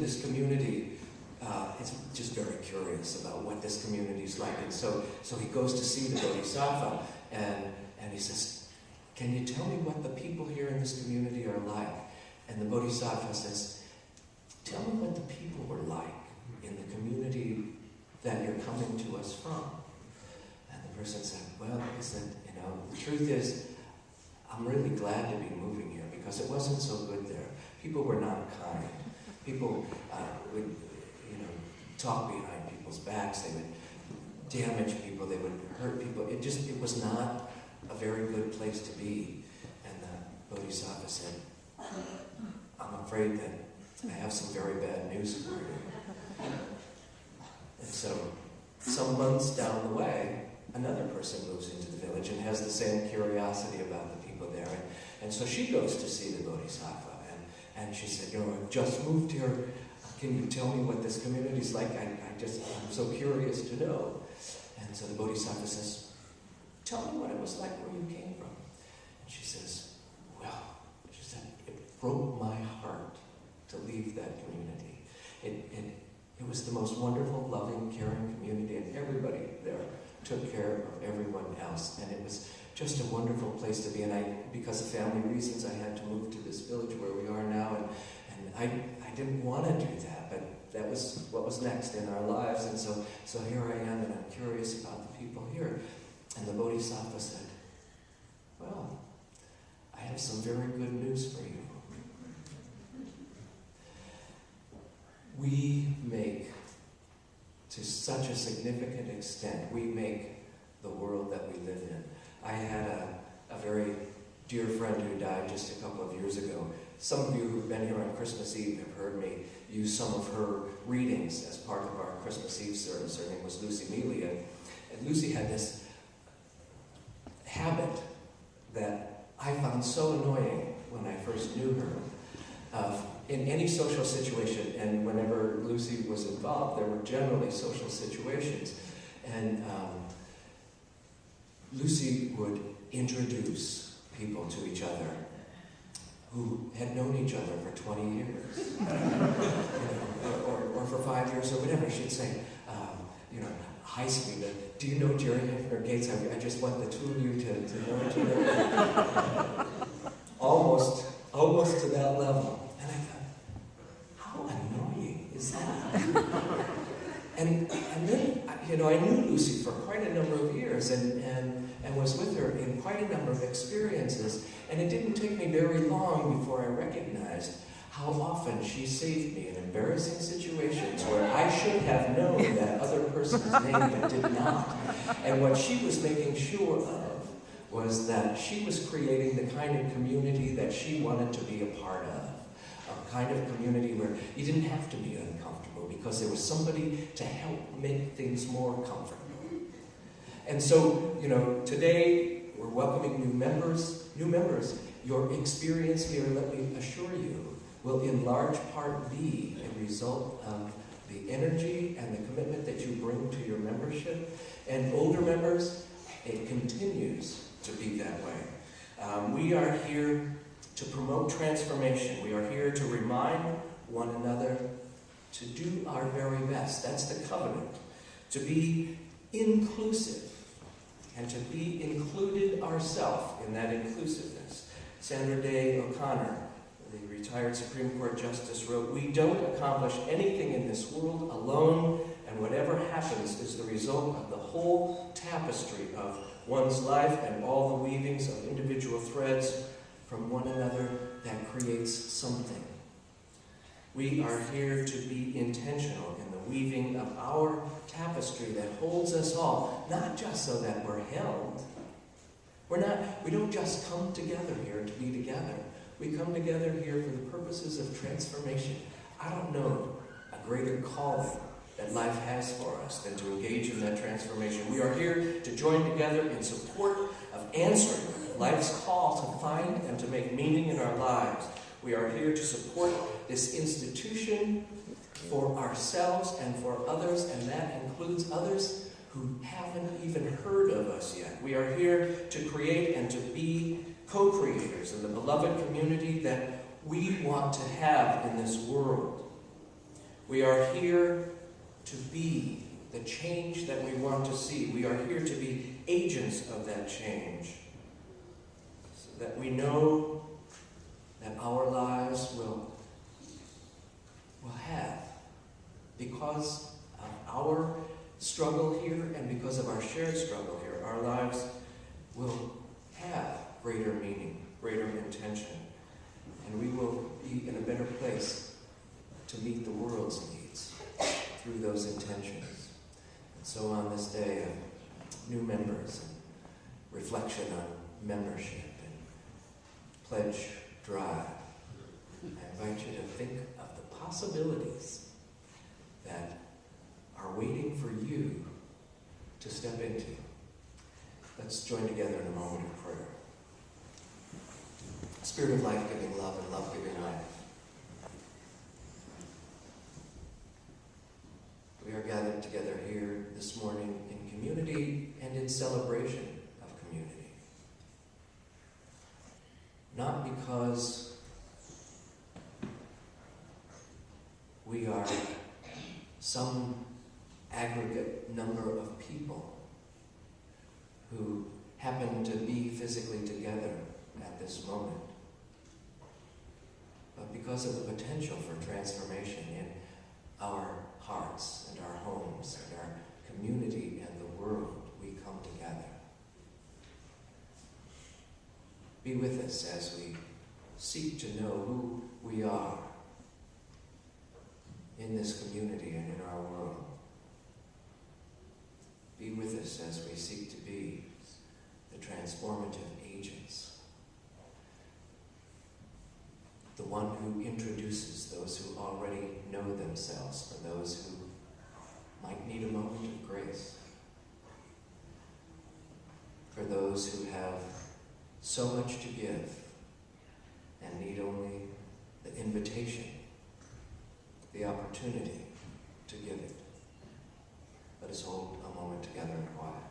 this community is just very curious about what this community is like. And so he goes to see the Bodhisattva, and he says, "Can you tell me what the people here in this community are like?" And the Bodhisattva says, "Tell me what the people were like in the community that you're coming to us from." And the person said, "Well," he said, "the truth is, I'm really glad to be moving here because it wasn't so good there. People were not kind. People would, talk behind people's backs. They would damage people. They would hurt people. It was not a very good place to be." And the Bodhisattva said, "I'm afraid that I have some very bad news for you." And so, some months down the way, another person moves into the village and has the same curiosity about the people there. And so she goes to see the Bodhisattva, and she said, "I've just moved here. Can you tell me what this community is like? I'm so curious to know." And so the Bodhisattva says, "Tell me what it was like where you came from." And she says, "Well," she said, "it broke my heart to leave that community. It was the most wonderful, loving, caring community, and everybody there took care of everyone else. And it was just a wonderful place to be. And because of family reasons, I had to move to this village where we are now. And I didn't want to do that, but that was what was next in our lives. And so here I am, and I'm curious about the people here." And the Bodhisattva said, "Well, I have some very good news for you. We make, to such a significant extent, we make the world that we live in." I had a very dear friend who died just a couple of years ago. Some of you who've been here on Christmas Eve have heard me use some of her readings as part of our Christmas Eve service. Her name was Lucy Mealy, and Lucy had this habit that I found so annoying when I first knew her. In any social situation, and whenever Lucy was involved, there were generally social situations, and Lucy would introduce people to each other who had known each other for 20 years, or for 5 years, or whatever. She'd say, "Hi, Sweden, do you know Jerry Hefner Gates? I just want the two of you to know each other." Almost to that level. And I thought, how annoying is that? and then, I knew Lucy for quite a number of years, and was with her in quite a number of experiences. And it didn't take me very long before I recognized how often she saved me in embarrassing situations where I should have known that other person's name but did not. And what she was making sure of was that she was creating the kind of community that she wanted to be a part of. A kind of community where you didn't have to be uncomfortable because there was somebody to help make things more comfortable. And so, today we're welcoming new members. Your experience here, let me assure you, will in large part be a result of the energy and the commitment that you bring to your membership. And older members, it continues to be that way. We are here to promote transformation. We are here to remind one another to do our very best. That's the covenant. To be inclusive and to be included ourselves in that inclusiveness. Sandra Day O'Connor, the retired Supreme Court Justice, wrote, "We don't accomplish anything in this world alone, and whatever happens is the result of the whole tapestry of one's life and all the weavings of individual threads from one another that creates something." We are here to be intentional in the weaving of our tapestry that holds us all, not just so that we're held. We don't just come together here to be together. We come together here for the purposes of transformation. I don't know a greater calling that life has for us than to engage in that transformation. We are here to join together in support of answering life's call to find and to make meaning in our lives. We are here to support this institution for ourselves and for others, and that includes others who haven't even heard of us yet. We are here to create and to be co-creators in the beloved community that we want to have in this world. We are here to be the change that we want to see. We are here to be agents of that change, so that we know that our lives will have, because of our struggle here and because of our shared struggle here, our lives will have greater meaning, greater intention, and we will be in a better place to meet the world's needs through those intentions. And so on this day of new members and reflection on membership and pledge drive, I invite you to think of the possibilities that are waiting for you to step into. Let's join together in a moment of prayer. Spirit of life-giving love and love-giving life, we are gathered together here this morning in community and in celebration of community. Not because we are some aggregate number of people who happen to be physically together at this moment, but because of the potential for transformation in our hearts and our homes and our community and the world, we come together. Be with us as we seek to know who we are in this community and in our world. Be with us as we seek to be the transformative agents, the one who introduces those who already know themselves for those who might need a moment of grace, for those who have so much to give and need only the invitation, the opportunity to give it. Let us hold a moment together in quiet.